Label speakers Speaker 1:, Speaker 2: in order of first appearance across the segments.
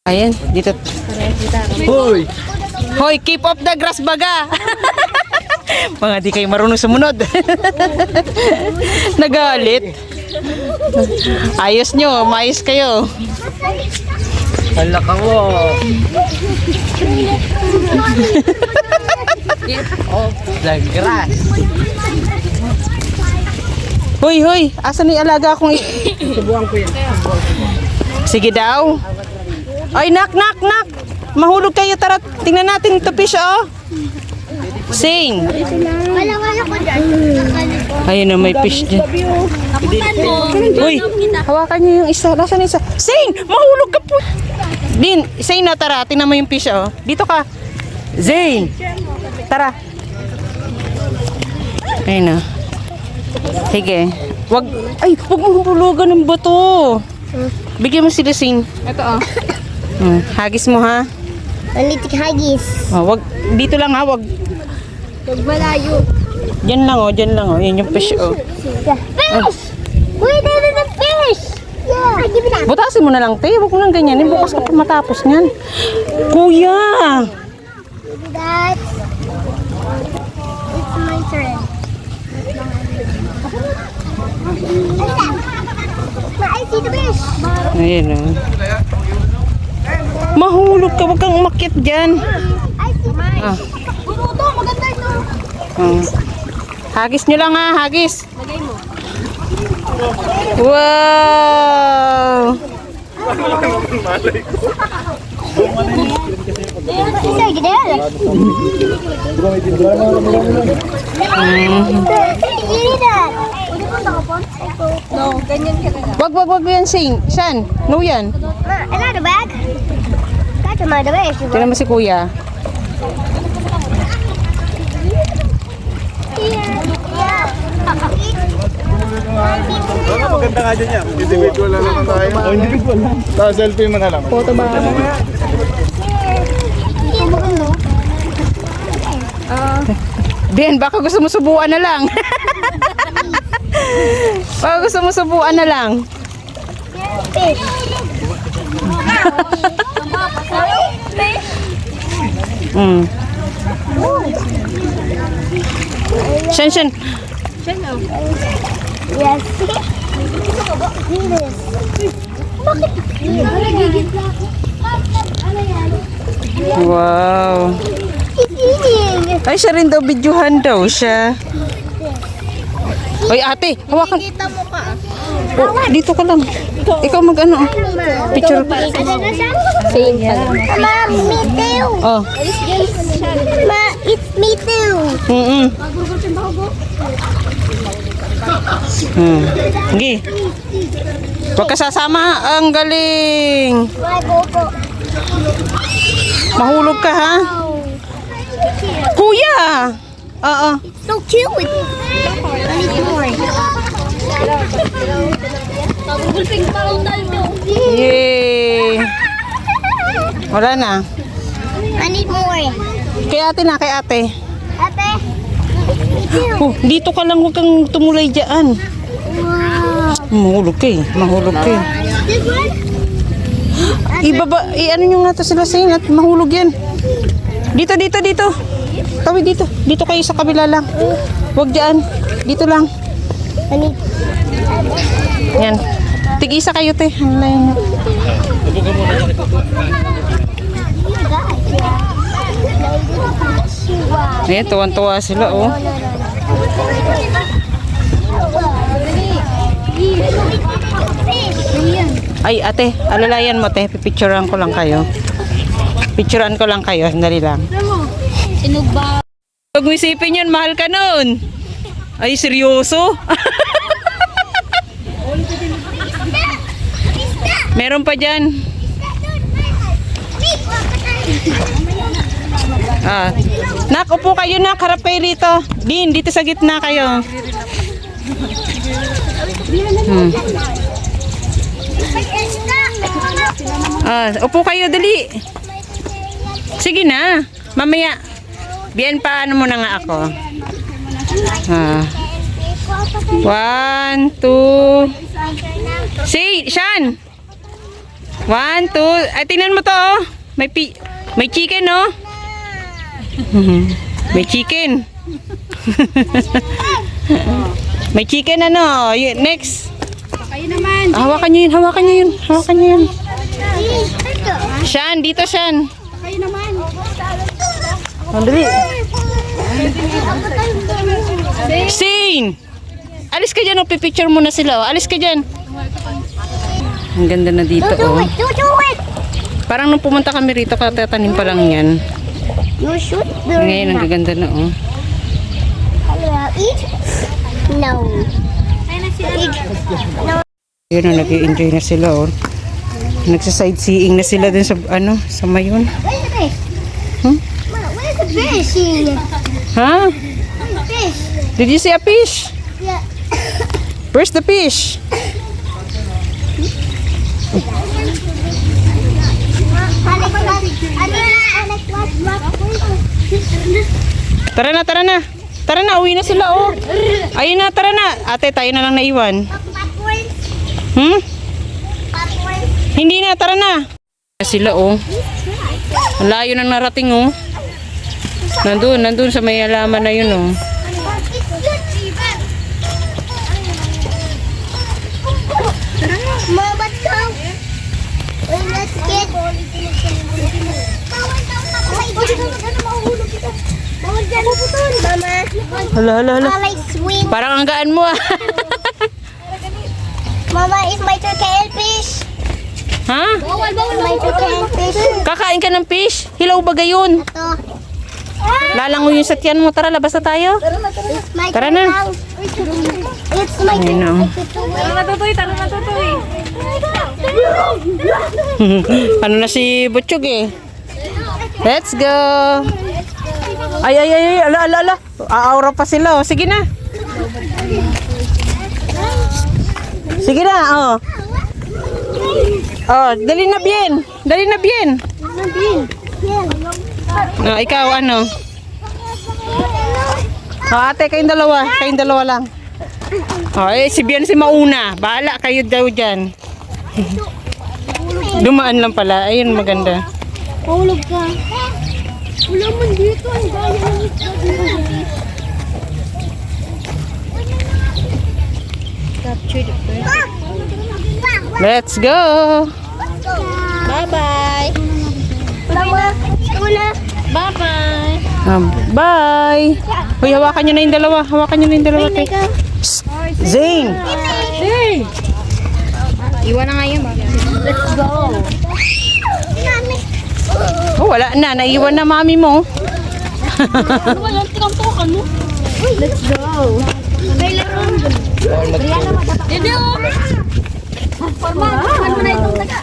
Speaker 1: Ayan, dito.
Speaker 2: Hoy!
Speaker 1: Hoy, keep off the grass baga. Mga di kayo marunong sumunod. Nagalit. Ayos nyo, maayos kayo.
Speaker 2: Hala ka mo! Off the grass!
Speaker 1: Hoy, hoy, asan yung alaga akong
Speaker 2: Subuhan ko yan.
Speaker 1: Sige daw. Ay, nak. Mahulog kayo, tara. Tingnan natin ito fish, oh. Sing.
Speaker 3: Wala ko dyan.
Speaker 1: Ayun na, may fish dyan.
Speaker 3: Kaputan mo.
Speaker 1: Uy, hawakan niyo yung isa. Nasaan yung isa? Sing! Mahulog ka po! Din, Sing na, tara. Tingnan mo yung fish, oh. Dito ka. Zane! Tara. Ayun na. Sige. Wag mong hulugan ng bato. Bigyan mo sila, Sing.
Speaker 3: Ito oh.
Speaker 1: Hagis mo, ha?
Speaker 3: Malitik hagis.
Speaker 1: Oh, wag, dito lang, ha? Wag.
Speaker 3: Huwag malayo.
Speaker 1: Diyan lang, oh. Yan yung fish, oh.
Speaker 3: Fish! Uy, there's a fish! Yeah. Ay, give me that.
Speaker 1: Butasin mo na lang, te. Huwag mo lang ganyan. Bukas ka pa matapos niyan. Kuya!
Speaker 3: Give me that. It's my turn. I see the fish.
Speaker 1: Ayun, oh. Mahulog ka. Huwag kang umakyat dyan.
Speaker 3: I see my
Speaker 1: Ah.
Speaker 3: Buto, maganda ito.
Speaker 1: Hagis nyo lang, ha? Hagis.
Speaker 3: Lagay mo.
Speaker 1: Wow!
Speaker 3: Isa, ganyan. Give me that. No, ganyan ka na.
Speaker 1: Wag yan, Sing. Saan? No yan.
Speaker 3: Another bag? That's another bag.
Speaker 1: Tignan mo si kuya.
Speaker 4: Maganda nga dyan yan. Individual na lang tayo. Individual lang. Tapos selfie mo na lang.
Speaker 1: Photo ba? Ben, baka gusto mo subuan na lang. Baka gusto mo subuan na lang.
Speaker 3: Fish.
Speaker 1: Mm. Shan.
Speaker 3: Yes. Bakit? Ano yan?
Speaker 1: Wow.
Speaker 3: It's eating.
Speaker 1: Ay, siya rin daw, videohan daw siya. Hoy, ate, hawakan.
Speaker 3: Kita mo ka.
Speaker 1: Oh, dito ka lang. Ikaw mag-ano. Picture.
Speaker 3: Ano na siya? Ma, me too.
Speaker 1: Oh.
Speaker 3: Ma, it's me too.
Speaker 1: Sige. Huwag ka sasama. Ang galing.
Speaker 3: My gogo.
Speaker 1: Mahulog ka, ha? Kuya! Oo.
Speaker 3: So cute. I need more.
Speaker 1: Yay! Wala na.
Speaker 3: I need more.
Speaker 1: Kay ate na, kay ate.
Speaker 3: Ate, me too.
Speaker 1: Oh, dito ka lang, huwag kang tumulay dyan.
Speaker 3: Wow.
Speaker 1: Mahulog ka eh. Mahulog ka eh.
Speaker 3: This one?
Speaker 1: Ibaba, ano nyo nga to sila sa'yo at mahulog yan. Dito. Tawid dito. Dito kayo sa kabila lang. Huwag dyan. Dito lang.
Speaker 3: I need.
Speaker 1: Yan. Tig-isa kayo, te. Ang layo nyo. Ayan, tuwan-tuwa sila, oh. Ay, ate, alalayan mo, te. Pipicturean ko lang kayo. Picturean ko lang kayo. Sandali lang.
Speaker 3: Sinugba.
Speaker 1: Huwag mo isipin yun, mahal ka nun. Ay, seryoso? Meron pa dyan. Ah. Nak, upo kayo na. Harap kayo rito. Din, dito sa gitna kayo. Upo kayo, dali. Sige na. Mamaya. Bien, paano mo na nga ako? 1, 2. Say, Shan. 1, 2. Ay, tingnan mo to, oh. May chicken, oh. May chicken. May chicken, ano. Next.
Speaker 3: Kayo naman.
Speaker 1: Hawakan nyo yun, hawakan nyo yun. Hawakan nyo yun.
Speaker 3: Ito.
Speaker 1: Shan, dito, Shan.
Speaker 3: Kayo naman.
Speaker 1: Mandali. Sing! Alis ka dyan, oh. Pipicture muna sila, oh. Alis ka dyan. Ang ganda na dito, oh.
Speaker 3: Tutuwit.
Speaker 1: Parang nung pumunta kami rito, katatanim pa lang yan.
Speaker 3: You shoot.
Speaker 1: Ngayon, ang gaganda na, oh.
Speaker 3: Eat? No. Eat. No.
Speaker 1: Yun, oh, nag-i-enjoy na sila, oh. Nagsa-sightseeing na sila dun sa, ano, sa Mayon.
Speaker 3: Where's the fish?
Speaker 1: Hmm?
Speaker 3: Where's the fish?
Speaker 1: Ha?
Speaker 3: Fish.
Speaker 1: Did you see a fish?
Speaker 3: Yeah.
Speaker 1: Where's the fish? Tara na, tara na. Tara na, uwi na sila, oh. Ayun na, tara na. Ate, tayo na lang naiwan. Hmm? Hindi na, tara na. Sila, oh. Ang layo na narating, oh. Nandun sa may alaman na yun, oh.
Speaker 3: Mom, let's go. Let's get. Mama.
Speaker 1: Hala, hala, hala.
Speaker 3: I like swim.
Speaker 1: Parang ang gaan mo, ah.
Speaker 3: Mama, is my turkey fish?
Speaker 1: Ha?
Speaker 3: My turkey fish.
Speaker 1: Kakain ka ng fish? Hilaw ba gayon?
Speaker 3: Ito.
Speaker 1: Lalango yun sa tiyan mo. Tara, labas na tayo.
Speaker 3: It's my
Speaker 1: Tara na.
Speaker 3: It's my
Speaker 1: Ayun na, oh. Ano na si Butchog, eh. Let's go. Ay, ay, ay, ala, ala, ala. Aaura pa sila, oh. Sige na. Sige na, oh. Oh, dali na bien. Dali na bien. No, ikaw, ano? Oh, ate, kayong dalawa. Kayong dalawa lang. Oh, eh, si Bian si Mauna. Bahala kayo daw dyan. Dumaan lang pala. Ayun, maganda.
Speaker 3: Hulog ka. Wala man dito. Ang gaya ng isda dito.
Speaker 1: Let's go.
Speaker 3: Bye-bye. Mama, una. Bye-bye.
Speaker 1: Bye. Hoy, hawakan nyo na yung dalawa. Hawakan nyo na yung dalawa. Te. Psst. Zane.
Speaker 3: Iwan na nga yun. Let's go.
Speaker 1: Oh, wala na. Naiwan na mami mo.
Speaker 3: Walang tinampukan mo. Let's go. May laro. Brianna, madapak. Dede, oh. Forma, forma mo na itong taga.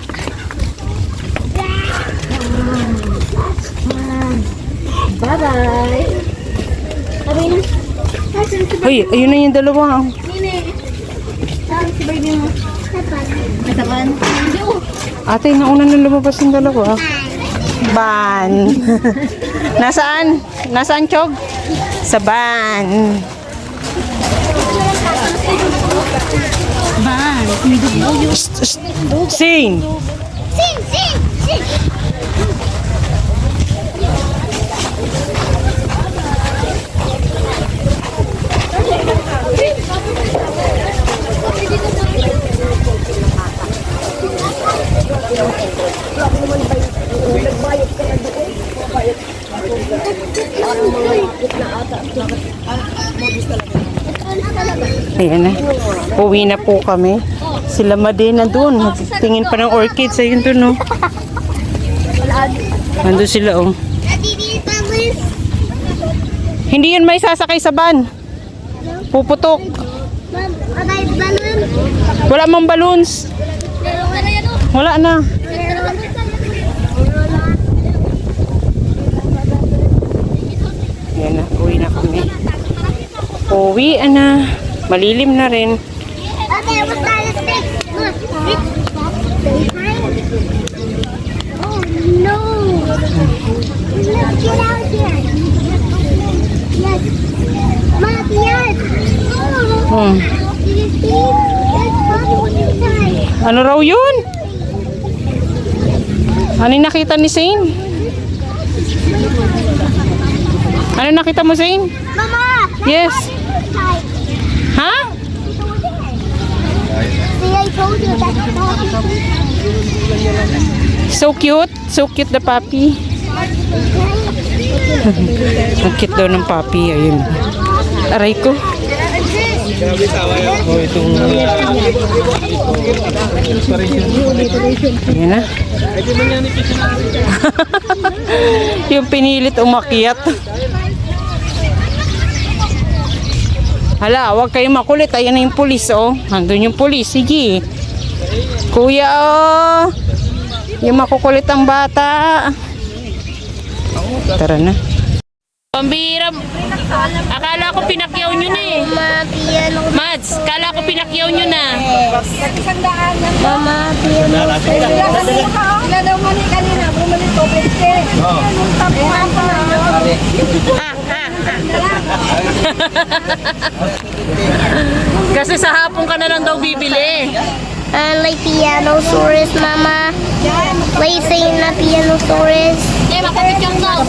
Speaker 3: Bye-bye. Sabi na.
Speaker 1: Hoy, ayun na yung dalawa.
Speaker 3: Nini. Saan si baby mo? Saban.
Speaker 1: Ate, nauna na lumabas yung dalawa. Ban. Nasaan? Nasaan, Chog? Sa ban. Ban. Sing.
Speaker 3: Sing, sing, sing.
Speaker 1: Ayan na. Uwi na po kami. Sila Madena doon. Tingin pa ng orchids. Ayun doon, no. Nandun sila, oh. Hindi yun may sasakay sa van. Puputok. Wala mang balloons. Wala na. Ayan na. Uwi na kami. Uwi na. Malilim na rin.
Speaker 3: Okay, what's that? Oh no! Let's get out here. Yes. Mom, yes.
Speaker 1: Hmm.
Speaker 3: Did you see? There's bubbles inside.
Speaker 1: Ano raw yun? Ano yung nakita ni Zane? Ano nakita mo, Zane?
Speaker 3: Mama!
Speaker 1: Yes. Ha?
Speaker 3: See, I told you that's
Speaker 1: So cute. So cute the puppy. Ang cute daw ng puppy. Ayun. Aray ko.
Speaker 2: Oh, itong...
Speaker 1: Ayan na. Yung pinilit umakyat. Hala, huwag kayong makulit. Ayan na yung pulis, oh. Nandun yung pulis. Sige. Kuya, oh. Yung makukulit ang bata. Tara na. Pambira. Akala ko pinakyaw nyo na eh.
Speaker 3: Mama, piano.
Speaker 1: Mads, akala ko pinakyaw nyo na.
Speaker 3: Mama, piano. Sila daw mali kanina. Bumalik ko. Yung tapuhan pa
Speaker 1: Kasi sa hapon ka na lang daw bibili.
Speaker 3: like Pianosaurus, Mama. Like saying na Pianosaurus. Eh, makapit yung daw.